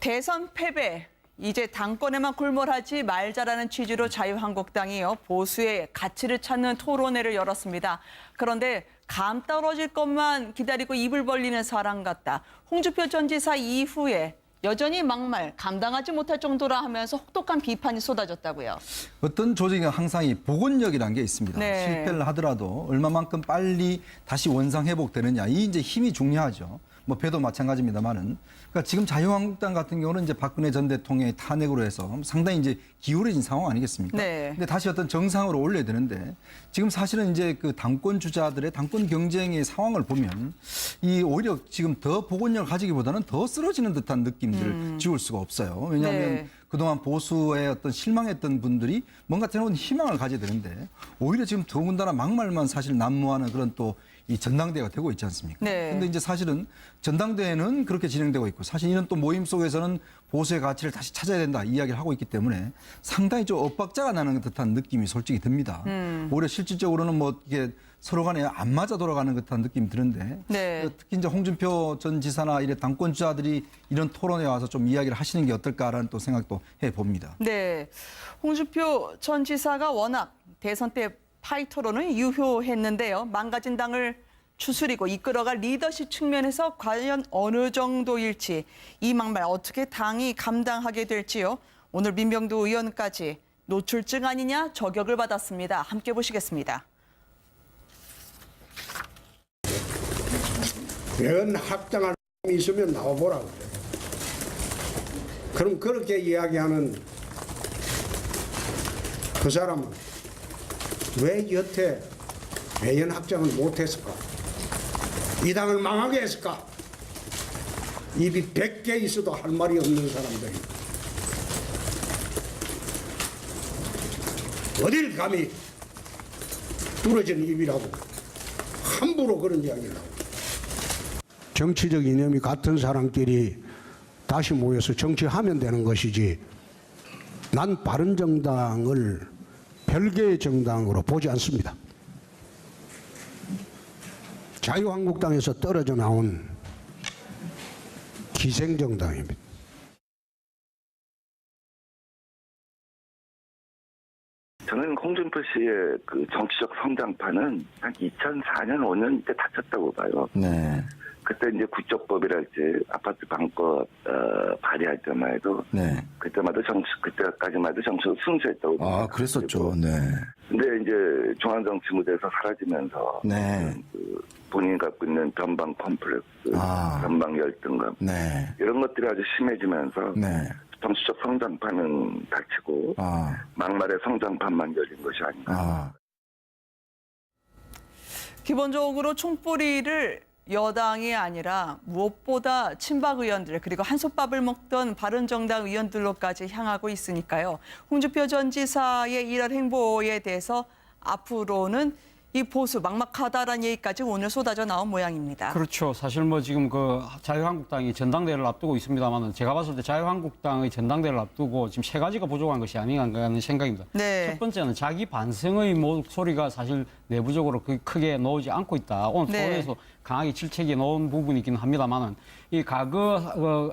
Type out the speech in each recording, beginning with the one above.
대선 패배, 이제 당권에만 골몰하지 말자라는 취지로 자유한국당이요 보수의 가치를 찾는 토론회를 열었습니다. 그런데 감 떨어질 것만 기다리고 입을 벌리는 사람 같다. 홍준표 전 지사 이후에 여전히 막말, 감당하지 못할 정도라 하면서 혹독한 비판이 쏟아졌다고요. 어떤 조직은 항상 이 복원력이라는 게 있습니다. 네. 실패를 하더라도 얼마만큼 빨리 다시 원상 회복되느냐, 이 이제 힘이 중요하죠. 뭐 배도 마찬가지입니다만은. 그러니까 지금 자유한국당 같은 경우는 이제 박근혜 전 대통령의 탄핵으로 해서 상당히 이제 기울어진 상황 아니겠습니까? 네. 근데 다시 어떤 정상으로 올려야 되는데 지금 사실은 이제 그 당권 주자들의 당권 경쟁의 상황을 보면 이 오히려 지금 더 복원력을 가지기보다는 더 쓰러지는 듯한 느낌들을 지울 수가 없어요. 왜냐하면 네. 그동안 보수에 어떤 실망했던 분들이 뭔가 새로운 희망을 가져야 되는데 오히려 지금 더군다나 막말만 사실 난무하는 그런 또 이 전당대회가 되고 있지 않습니까? 네. 근데 이제 사실은 전당대회는 그렇게 진행되고 있고 사실 이런 또 모임 속에서는 보수의 가치를 다시 찾아야 된다 이야기를 하고 있기 때문에 상당히 좀 엇박자가 나는 듯한 느낌이 솔직히 듭니다. 오히려 실질적으로는 뭐 이게 서로 간에 안 맞아 돌아가는 듯한 느낌이 드는데 네. 특히 이제 홍준표 전 지사나 이런 당권 주자들이 이런 토론에 와서 좀 이야기를 하시는 게 어떨까라는 또 생각도 해봅니다. 네, 홍준표 전 지사가 워낙 대선 때 파이터로는 유효했는데요. 망가진 당을 추스리고 이끌어갈 리더십 측면에서 과연 어느 정도일지 이 막말 어떻게 당이 감당하게 될지요. 오늘 민병두 의원까지 노출증 아니냐 저격을 받았습니다. 함께 보시겠습니다. 면학장할 있으면 나와보라고 그래. 그럼 그렇게 이야기하는 그 사람은 왜 여태 외연학장을 못했을까? 이 당을 망하게 했을까? 입이 100개 있어도 할 말이 없는 사람들이 어딜 감히 부러진 입이라고 함부로 그런 이야기를 하고. 정치적 이념이 같은 사람끼리 다시 모여서 정치하면 되는 것이지 난 바른정당을 별개의 정당으로 보지 않습니다. 자유한국당에서 떨어져 나온 기생정당입니다. 저는 홍준표 씨의 그 정치적 성장판은 한 2004년, 5년 때 닥쳤다고 봐요. 네. 그때 이제 국적법이랄지 아파트 방법 발의할 때만 해도 네. 그때까지만 해도 정치적 순수했다고 아, 봅니다. 그랬었죠. 네. 근데 이제 중앙정치 무대에서 사라지면서 네. 그 본인이 갖고 있는 변방 컴플렉스, 아. 변방 열등감 네. 이런 것들이 아주 심해지면서 네. 정치적 성장판은 닥치고 아. 막말의 성장판만 열린 것이 아닌가. 아. 기본적으로 총뿌리를 여당이 아니라 무엇보다 친박 의원들 그리고 한솥밥을 먹던 바른정당 의원들로까지 향하고 있으니까요. 홍준표 전 지사의 이런 행보에 대해서 앞으로는 이 보수 막막하다라는 얘기까지 오늘 쏟아져 나온 모양입니다. 그렇죠. 사실 뭐 지금 그 자유한국당이 전당대회를 앞두고 있습니다만은 제가 봤을 때 자유한국당의 전당대회를 앞두고 지금 세 가지가 부족한 것이 아닌가 하는 생각입니다. 네. 첫 번째는 자기 반성의 목소리가 사실 내부적으로 크게 나오지 않고 있다. 오늘 네. 토론에서 강하게 질책이 나온 부분이 있긴 합니다만은 이 과거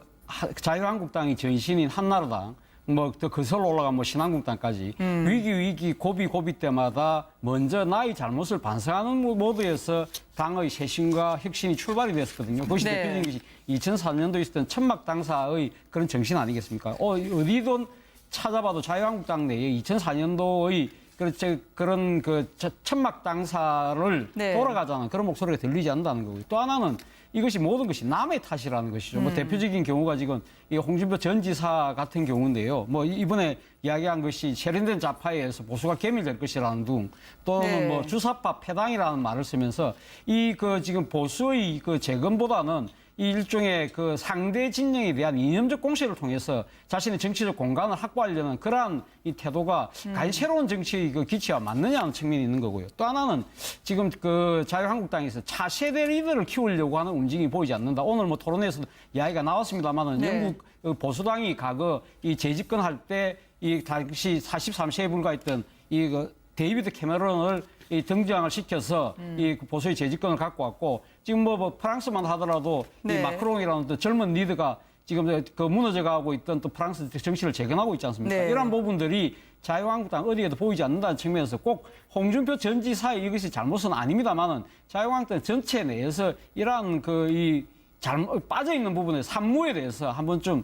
자유한국당의 전신인 한나라당 뭐 더 거슬러 올라간 뭐 신한국당까지 위기 고비 때마다 먼저 나의 잘못을 반성하는 모드에서 당의 쇄신과 혁신이 출발이 됐었거든요. 그것이 네. 대표적인 것이 2004년도에 있었던 천막 당사의 그런 정신 아니겠습니까? 어디든 찾아봐도 자유한국당 내에 2004년도의 그런 천막 당사를 네. 돌아가자는 그런 목소리가 들리지 않는다는 거고요. 또 하나는 이것이 모든 것이 남의 탓이라는 것이죠. 뭐 대표적인 경우가 지금 이 홍준표 전 지사 같은 경우인데요. 뭐 이번에 이야기한 것이 세련된 좌파에 의해서 보수가 괴밀될 것이라는 등 또는 네. 뭐 주사파 패당이라는 말을 쓰면서 지금 보수의 재건보다는 이 일종의 상대 진영에 대한 이념적 공세를 통해서 자신의 정치적 공간을 확보하려는 그러한 이 태도가 과연 새로운 정치의 기치와 맞느냐는 측면이 있는 거고요. 또 하나는 지금 자유한국당에서 차세대 리더를 키우려고 하는 움직임이 보이지 않는다. 오늘 뭐 토론에서도 이야기가 나왔습니다만은 네. 영국 보수당이 과거 이 재집권할 때 이 당시 43세에 불과했던 데이비드 캐머런을 등장을 시켜서 이 보수의 재집권을 갖고 왔고 지금 뭐 프랑스만 하더라도 네. 이 마크롱이라는 또 젊은 리더가 지금 그 무너져가고 있던 또 프랑스 정치를 재건하고 있지 않습니까? 네. 이런 부분들이 자유한국당 어디에도 보이지 않는다는 측면에서 꼭 홍준표 전 지사의 이것이 잘못은 아닙니다만은 자유한국당 전체 내에서 이러한 이 잘못 빠져 있는 부분의 산무에 대해서 한번 좀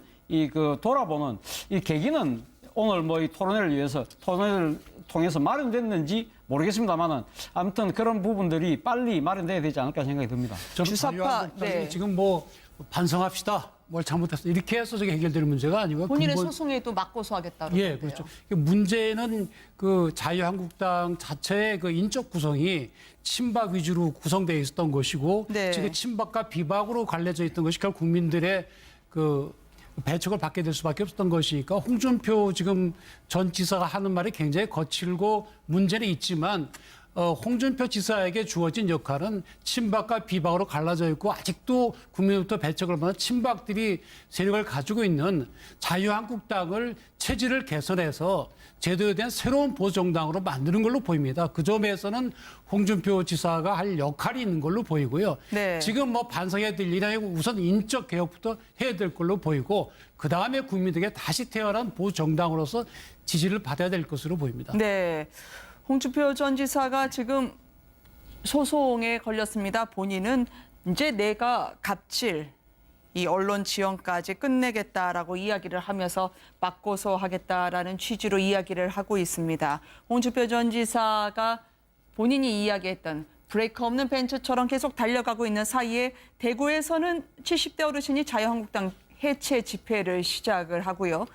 돌아보는 이 계기는 오늘 뭐 이 토론회를 위해서 토론회를 통해서 마련됐는지 모르겠습니다만은 아무튼 그런 부분들이 빨리 마련돼야 되지 않을까 생각이 듭니다. 저는 주사파, 자유한국당이 네. 지금 뭐 반성합시다. 뭘 잘못했어. 이렇게 해서 저게 해결되는 문제가 아니고 본인의 근본- 소송에도 맞고소하겠다고. 예, 그렇죠. 문제는 그 자유한국당 자체의 그 인적 구성이 친박 위주로 구성되어 있었던 것이고 네. 지금 친박과 비박으로 갈려져 있던 것이 결국 국민들의 그 배척을 받게 될 수밖에 없었던 것이니까 홍준표 지금 전 지사가 하는 말이 굉장히 거칠고 문제는 있지만 홍준표 지사에게 주어진 역할은 친박과 비박으로 갈라져 있고 아직도 국민으로부터 배척을 받는 친박들이 세력을 가지고 있는 자유한국당을 체질을 개선해서 제도에 대한 새로운 보수정당으로 만드는 걸로 보입니다. 그 점에서는 홍준표 지사가 할 역할이 있는 걸로 보이고요. 네. 지금 뭐 반성해야 될 일이 아니고 우선 인적 개혁부터 해야 될 걸로 보이고 그다음에 국민들에게 다시 태어난 보수정당으로서 지지를 받아야 될 것으로 보입니다. 네. 홍준표 전 지사가 지금 소송에 걸렸습니다. 본인은 이제 내가 갑질, 이 언론 지원까지 끝내겠다라고 이야기를 하면서 맞고소하겠다라는 취지로 이야기를 하고 있습니다. 홍준표 전 지사가 본인이 이야기했던 브레이크 없는 벤처처럼 계속 달려가고 있는 사이에 대구에서는 70대 어르신이 자유한국당 해체 집회를 시작을 하고요.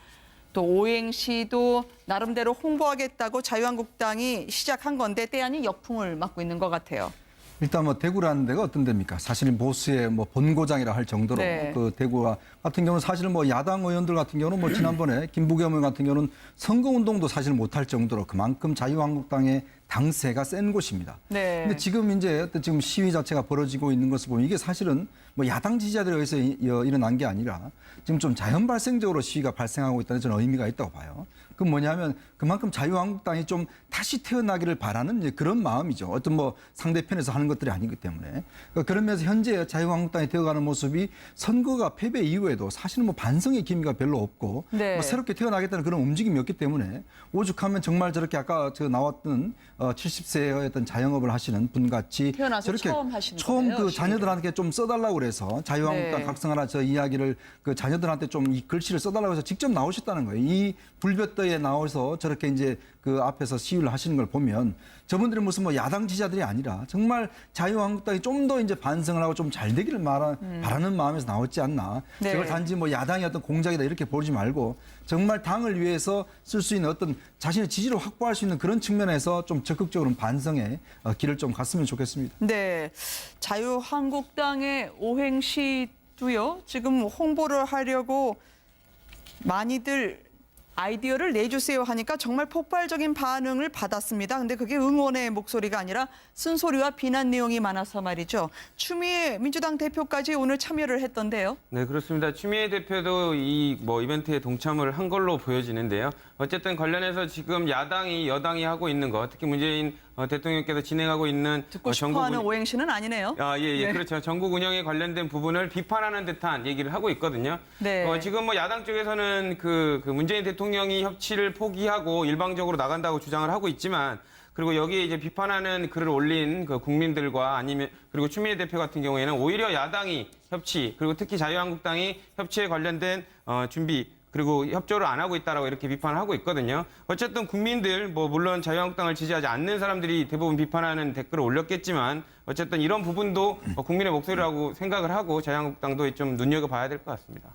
또 오행시도 나름대로 홍보하겠다고 자유한국당이 시작한 건데 때 아닌 역풍을 맞고 있는 것 같아요. 일단 뭐 대구라는 데가 어떤 데입니까? 사실은 보수의 뭐 본고장이라 할 정도로 네. 그 대구 같은 경우는 사실은 뭐 야당 의원들 같은 경우는 뭐 지난번에 김부겸 의원 같은 경우는 선거운동도 사실 못할 정도로 그만큼 자유한국당의 당세가 센 곳입니다. 네. 근데 지금 이제 어떤 지금 시위 자체가 벌어지고 있는 것을 보면 이게 사실은 뭐 야당 지지자들에 의해서 일어난 게 아니라 지금 좀 자연 발생적으로 시위가 발생하고 있다는 저는 의미가 있다고 봐요. 그 뭐냐면 그만큼 자유한국당이 좀 다시 태어나기를 바라는 이제 그런 마음이죠. 어떤 뭐 상대편에서 하는 것들이 아니기 때문에. 그러니까 그런 면에서 현재 자유한국당이 되어가는 모습이 선거가 패배 이후에도 사실은 뭐 반성의 기미가 별로 없고 네. 뭐 새롭게 태어나겠다는 그런 움직임이 없기 때문에 오죽하면 정말 저렇게 아까 저 나왔던 70세의 어떤 자영업을 하시는 분 같이 태어나서 저렇게 처음 하시는 처음 거네요, 그 시위를. 자녀들한테 좀 써달라고 그래서 자유한국당 네. 각성하라 저 이야기를 그 자녀들한테 좀 이 글씨를 써달라고 해서 직접 나오셨다는 거예요. 이 불볕더위에 나와서 저렇게 이제 그 앞에서 시위를 하시는 걸 보면 저분들이 무슨 뭐 야당 지지자들이 아니라 정말 자유한국당이 좀 더 이제 반성을 하고 좀 잘 되기를 바라는 마음에서 나왔지 않나. 네. 저걸 단지 뭐 야당의 어떤 공작이다 이렇게 보지 말고 정말 당을 위해서 쓸 수 있는 어떤 자신의 지지를 확보할 수 있는 그런 측면에서 좀 적극적으로 반성의 길을 좀 갔으면 좋겠습니다. 네, 자유한국당의 오행시도요. 지금 홍보를 하려고 많이들 아이디어를 내주세요 하니까 정말 폭발적인 반응을 받았습니다. 근데 그게 응원의 목소리가 아니라 쓴소리와 비난 내용이 많아서 말이죠. 추미애 민주당 대표까지 오늘 참여를 했던데요. 네, 그렇습니다. 추미애 대표도 이 이벤트에 동참을 한 걸로 보여지는데요. 어쨌든 관련해서 지금 야당이 여당이 하고 있는 것, 특히 문재인 대통령께서 진행하고 있는 듣고 싶어하는 오행시는 아니네요. 예, 네. 그렇죠. 전국 운영에 관련된 부분을 비판하는 듯한 얘기를 하고 있거든요. 네. 지금 야당 쪽에서는 그 문재인 대통령이 협치를 포기하고 일방적으로 나간다고 주장을 하고 있지만, 그리고 여기에 이제 비판하는 글을 올린 그 국민들과 아니면 그리고 추미애 대표 같은 경우에는 오히려 야당이 협치, 그리고 특히 자유한국당이 협치에 관련된 준비 그리고 협조를 안 하고 있다라고 이렇게 비판을 하고 있거든요. 어쨌든 국민들, 물론 자유한국당을 지지하지 않는 사람들이 대부분 비판하는 댓글을 올렸겠지만, 어쨌든 이런 부분도 국민의 목소리라고 생각을 하고 자유한국당도 좀 눈여겨봐야 될 것 같습니다.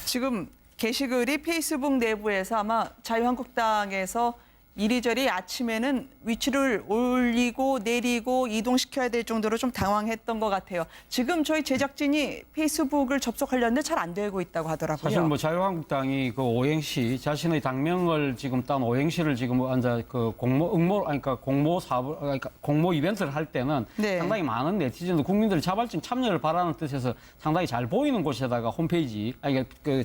지금 게시글이 페이스북 내부에서 아마 자유한국당에서 이리저리 아침에는 위치를 올리고 내리고 이동시켜야 될 정도로 좀 당황했던 것 같아요. 지금 저희 제작진이 페이스북을 접속하려는데 잘 안 되고 있다고 하더라고요. 사실 뭐 자유한국당이 그 오행시 자신의 당명을 지금 딴 오행시를 지금 앉아 그 공모 이벤트를 할 때는 네. 상당히 많은 네티즌들 국민들 자발적 참여를 바라는 뜻에서 상당히 잘 보이는 곳에다가 홈페이지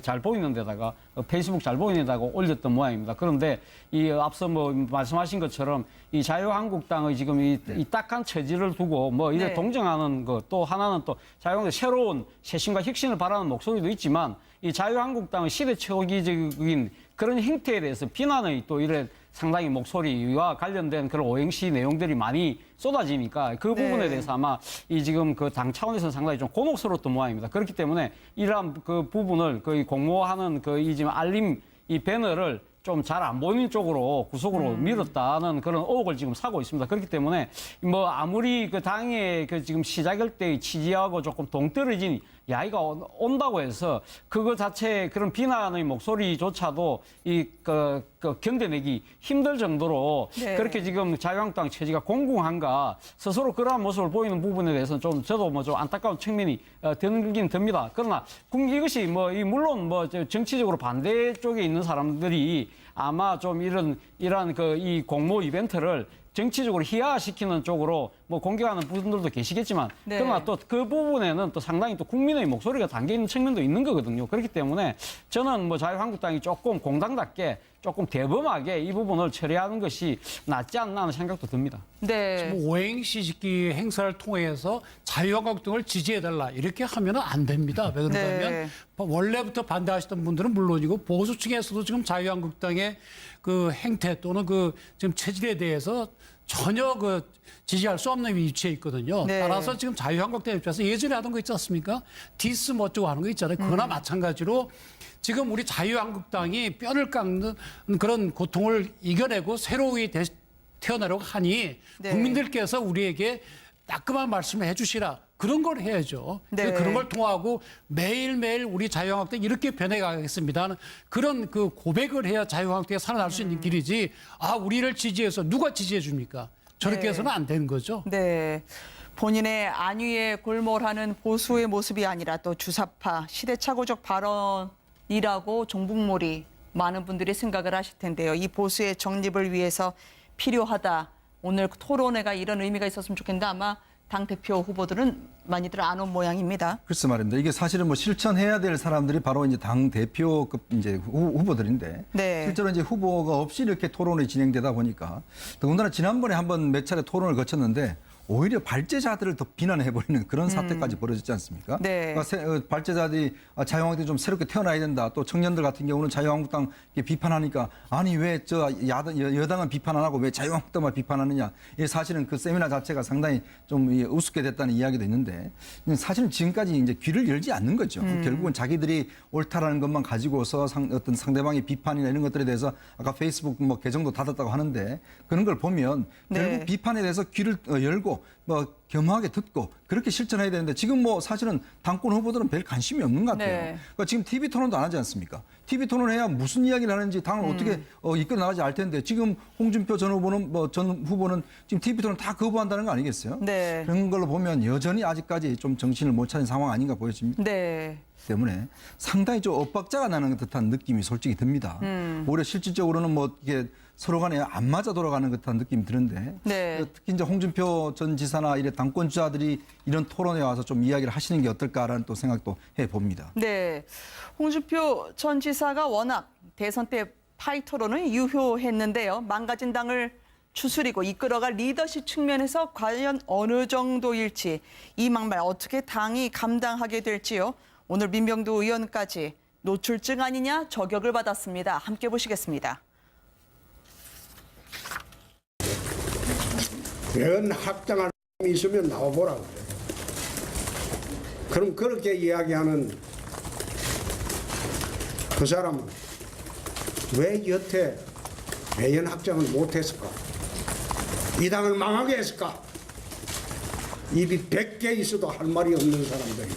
잘 보이는 데다가 페이스북 잘 보이는 데다가 올렸던 모양입니다. 그런데 이 앞서 또 말씀하신 것처럼 이 자유한국당의 지금 이 딱한 처지를 두고 뭐 이래 네. 동정하는 것, 또 하나는 또 자유한국당 새로운 쇄신과 혁신을 바라는 목소리도 있지만 이 자유한국당의 시대 초기적인 그런 행태에 대해서 비난의 또 이래 상당히 목소리와 관련된 그런 오행시 내용들이 많이 쏟아지니까 그 부분에 네. 대해서 아마 이 지금 그 당 차원에서는 상당히 좀 곤혹스러웠던 모양입니다. 그렇기 때문에 이러한 그 부분을 그 공모하는 그 이 지금 알림 이 배너를 좀 잘 안 보이는 쪽으로 구속으로 밀었다는 그런 의혹을 지금 사고 있습니다. 그렇기 때문에 뭐 아무리 그 당의 그 지금 시작일 때의 취지하고 조금 동떨어진 야기가 온다고 해서 그거 자체 그런 비난의 목소리조차도 그 견뎌내기 힘들 정도로 네. 그렇게 지금 자유한국당 처지가 공공한가 스스로 그러한 모습을 보이는 부분에 대해서는 좀 저도 뭐 좀 안타까운 측면이 들긴 듭니다. 그러나 이것이 뭐 물론 뭐 정치적으로 반대 쪽에 있는 사람들이 아마 좀 이러한 그 이 공모 이벤트를 정치적으로 희화시키는 쪽으로 뭐 공격하는 분들도 계시겠지만 네. 그러나 또 그 부분에는 또 상당히 또 국민의 목소리가 담겨 있는 측면도 있는 거거든요. 그렇기 때문에 저는 뭐 자유한국당이 조금 공당답게 조금 대범하게 이 부분을 처리하는 것이 낫지 않나 하는 생각도 듭니다. 네. 뭐 오행시 짓기 행사를 통해서 자유한국당을 지지해달라 이렇게 하면 안 됩니다. 왜 그런가 하면 네. 원래부터 반대하시던 분들은 물론이고 보수층에서도 지금 자유한국당의 그 행태 또는 그 지금 체질에 대해서 전혀 그 지지할 수 없는 위치에 있거든요. 네. 따라서 지금 자유한국당 입장에서 예전에 하던 거 있지 않습니까? 디스 뭐 어쩌고 하는 거 있잖아요. 그거나 마찬가지로 지금 우리 자유한국당이 뼈를 깎는 그런 고통을 이겨내고 새로이 태어나려고 하니 네. 국민들께서 우리에게 따끔한 말씀을 해주시라. 그런 걸 해야죠. 네. 그런 걸 통하고 매일매일 우리 자유한국당 이렇게 변해가겠습니다. 그런 그 고백을 해야 자유한국당이 살아날 수 있는 길이지. 아, 우리를 지지해서 누가 지지해 줍니까? 저렇게 네. 해서는 안 되는 거죠. 네. 본인의 안위에 골몰하는 보수의 모습이 아니라 또 주사파 시대착오적 발언이라고 종북몰이 많은 분들이 생각을 하실 텐데요. 이 보수의 정립을 위해서 필요하다. 오늘 토론회가 이런 의미가 있었으면 좋겠는데 아마 당대표 후보들은 많이들 안 온 모양입니다. 글쎄 말입니다. 이게 사실은 뭐 실천해야 될 사람들이 바로 이제 당 대표급 이제 후보들인데 네. 실제로 이제 후보가 없이 이렇게 토론이 진행되다 보니까 더군다나 지난번에 한번 몇 차례 토론을 거쳤는데 오히려 발제자들을 더 비난해버리는 그런 사태까지 벌어졌지 않습니까? 네. 그러니까 발제자들이 자유한국당이 좀 새롭게 태어나야 된다. 또 청년들 같은 경우는 자유한국당 비판하니까 아니 왜 저 여당은 비판 안 하고 왜 자유한국당만 비판하느냐. 이게 사실은 그 세미나 자체가 상당히 좀 우습게 됐다는 이야기도 있는데 사실은 지금까지 이제 귀를 열지 않는 거죠. 결국은 자기들이 옳다라는 것만 가지고서 어떤 상대방의 비판이나 이런 것들에 대해서 아까 페이스북 뭐 계정도 닫았다고 하는데 그런 걸 보면 결국 네. 비판에 대해서 귀를 열고 뭐 겸허하게 듣고 그렇게 실천해야 되는데 지금 뭐 사실은 당권 후보들은 별 관심이 없는 것 같아요. 네. 그러니까 지금 TV 토론도 안 하지 않습니까? TV 토론해야 무슨 이야기를 하는지 당을 어떻게 이끌어 나가지 알 텐데 지금 홍준표 전 후보는 지금 TV 토론 다 거부한다는 거 아니겠어요? 네. 그런 걸로 보면 여전히 아직까지 좀 정신을 못 차린 상황 아닌가 보여집니다. 네. 때문에 상당히 좀 엇박자가 나는 듯한 느낌이 솔직히 듭니다. 오히려 실질적으로는 뭐 이게 서로 간에 안 맞아 돌아가는 듯한 느낌이 드는데 네. 특히 이제 홍준표 전 지사나 이래 당권 주자들이 이런 토론에 와서 좀 이야기를 하시는 게 어떨까라는 또 생각도 해봅니다. 네. 홍준표 전 지사가 워낙 대선 때 파이터로는 유효했는데요. 망가진 당을 추스리고 이끌어갈 리더십 측면에서 과연 어느 정도일지 이 막말 어떻게 당이 감당하게 될지요. 오늘 민병두 의원까지 노출증 아니냐 저격을 받았습니다. 함께 보시겠습니다. 연합당한 놈이 있으면 나와보라 그래. 그럼 그렇게 이야기하는 그 사람은 왜 여태 매연 확장을 못했을까? 이 당을 망하게 했을까? 입이 100개 있어도 할 말이 없는 사람들이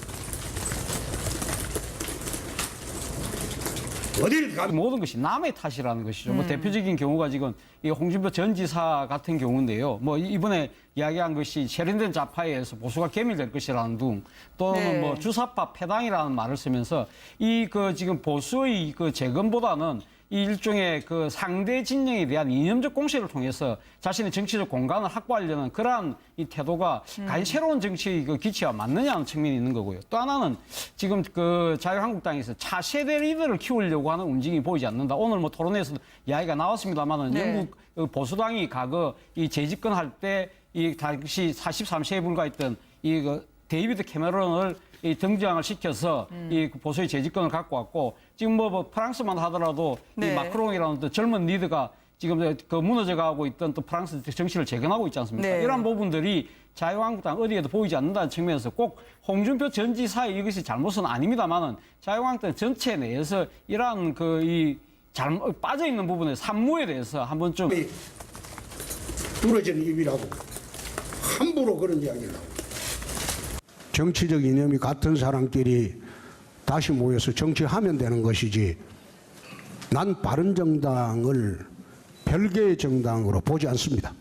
어딜 가? 모든 것이 남의 탓이라는 것이죠. 뭐 대표적인 경우가 지금 이 홍준표 전 지사 같은 경우인데요. 뭐 이번에 이야기한 것이 세련된 좌파에 의해서 보수가 괴밀될 것이라는 등 또는 네. 뭐 주사파 패당이라는 말을 쓰면서 이 그 지금 보수의 그 재건보다는 이 일종의 그 상대 진영에 대한 이념적 공세를 통해서 자신의 정치적 공간을 확보하려는 그러한 이 태도가 과연 새로운 정치의 그 기치와 맞느냐는 측면이 있는 거고요. 또 하나는 지금 그 자유한국당에서 차세대 리더를 키우려고 하는 움직임이 보이지 않는다. 오늘 뭐 토론에서도 이야기가 나왔습니다만은 네. 영국 보수당이 과거 이 재집권할 때 이 당시 43세에 불과했던 이 그 데이비드 캐머런을 이 등장을 시켜서 이 보수의 재집권을 갖고 왔고 지금 뭐 프랑스만 하더라도 네. 이 마크롱이라는 또 젊은 리더가 지금 그 무너져가고 있던 또 프랑스 정치를 재건하고 있지 않습니까? 네. 이런 부분들이 자유한국당 어디에도 보이지 않는다는 측면에서 꼭 홍준표 전 지사의 이것이 잘못은 아닙니다만은 자유한국당 전체 내에서 이러한 그 이 잘못 빠져 있는 부분의 산무에 대해서 한번 좀 부러진 입이라고 함부로 그런 이야기를 하고 정치적 이념이 같은 사람끼리 다시 모여서 정치하면 되는 것이지 난 바른정당을 별개의 정당으로 보지 않습니다.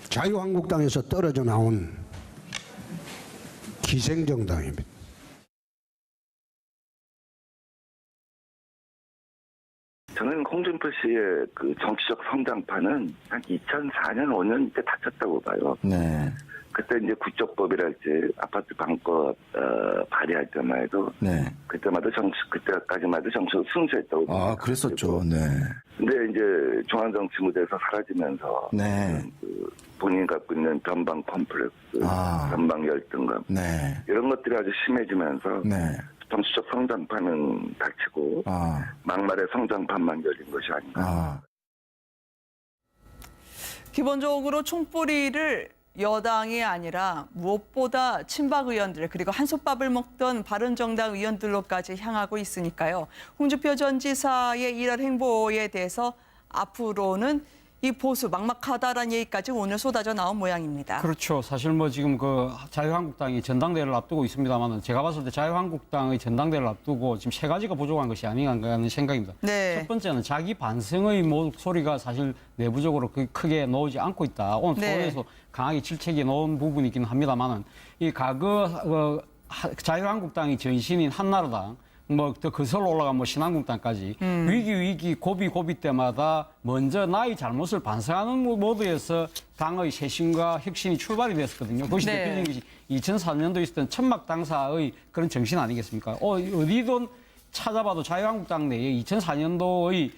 자유한국당에서 떨어져 나온 기생정당입니다. 저는 홍준표 씨의 그 정치적 성장판은 한 2004년, 5년 때 닥쳤다고 봐요. 네. 그때 이제 국적법이랄지 아파트 방법 발의할 때만 해도 네. 그때까지만 해도 정치적 순수했다고 봅니다. 아, 그랬었죠. 네. 근데 이제 중앙정치 무대에서 사라지면서 네. 그 본인이 갖고 있는 변방 컴플렉스, 아. 변방 열등감 네. 이런 것들이 아주 심해지면서 네. 정치적 성장판은 닥치고 아. 막말의 성장판만 열린 것이 아닌가. 아. 기본적으로 총뿌리를 여당이 아니라 무엇보다 친박 의원들 그리고 한솥밥을 먹던 바른정당 의원들로까지 향하고 있으니까요. 홍준표 전 지사의 이런 행보에 대해서 앞으로는 이 보수 막막하다라는 얘기까지 오늘 쏟아져 나온 모양입니다. 그렇죠. 사실 뭐 지금 그 자유한국당이 전당대회를 앞두고 있습니다만은 제가 봤을 때 자유한국당의 전당대회를 앞두고 지금 세 가지가 부족한 것이 아닌가 하는 생각입니다. 네. 첫 번째는 자기 반성의 목소리가 사실 내부적으로 크게 나오지 않고 있다. 오늘 네. 토론에서 강하게 질책이 나온 부분이 있긴 합니다만은 이 과거 자유한국당의 전신인 한나라당 뭐 더 거슬러 올라간 뭐 신한국당까지 위기 고비 때마다 먼저 나의 잘못을 반성하는 모드에서 당의 쇄신과 혁신이 출발이 됐었거든요. 그것이 네. 대표적인 것이 2004년도에 있었던 천막 당사의 그런 정신 아니겠습니까? 어디든 찾아봐도 자유한국당 내에 2004년도의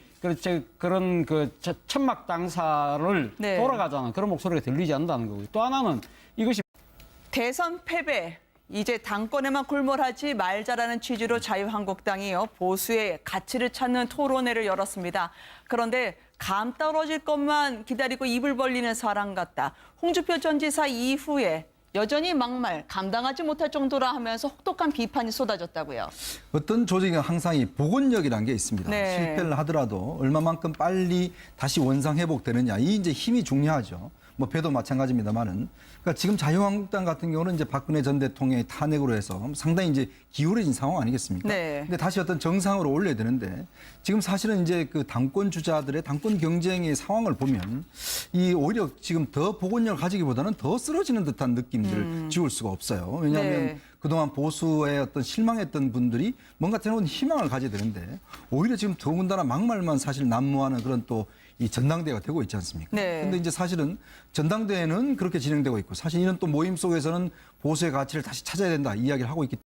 그런 그 천막 당사를 네. 돌아가자는 그런 목소리가 들리지 않는다는 거고요. 또 하나는 이것이 대선 패배, 이제 당권에만 골몰하지 말자라는 취지로 자유한국당이요 보수의 가치를 찾는 토론회를 열었습니다. 그런데 감 떨어질 것만 기다리고 입을 벌리는 사람 같다. 홍준표 전 지사 이후에 여전히 막말, 감당하지 못할 정도라 하면서 혹독한 비판이 쏟아졌다고요. 어떤 조직은 항상 이 복원력이라는 게 있습니다. 네. 실패를 하더라도 얼마만큼 빨리 다시 원상 회복되느냐, 이 이제 힘이 중요하죠. 뭐 배도 마찬가지입니다만은. 그러니까 지금 자유한국당 같은 경우는 이제 박근혜 전 대통령의 탄핵으로 해서 상당히 이제 기울어진 상황 아니겠습니까? 네. 근데 다시 어떤 정상으로 올려야 되는데 지금 사실은 이제 그 당권 주자들의 당권 경쟁의 상황을 보면 이 오히려 지금 더 복원력을 가지기보다는 더 쓰러지는 듯한 느낌들을 지울 수가 없어요. 왜냐하면 네. 그동안 보수에 어떤 실망했던 분들이 뭔가 새로운 희망을 가져야 되는데 오히려 지금 더군다나 막말만 사실 난무하는 그런 또 이 전당대회가 되고 있지 않습니까? 네. 근데 이제 사실은 전당대회는 그렇게 진행되고 있고 사실 이런 또 모임 속에서는 보수의 가치를 다시 찾아야 된다 이야기를 하고 있기 때문에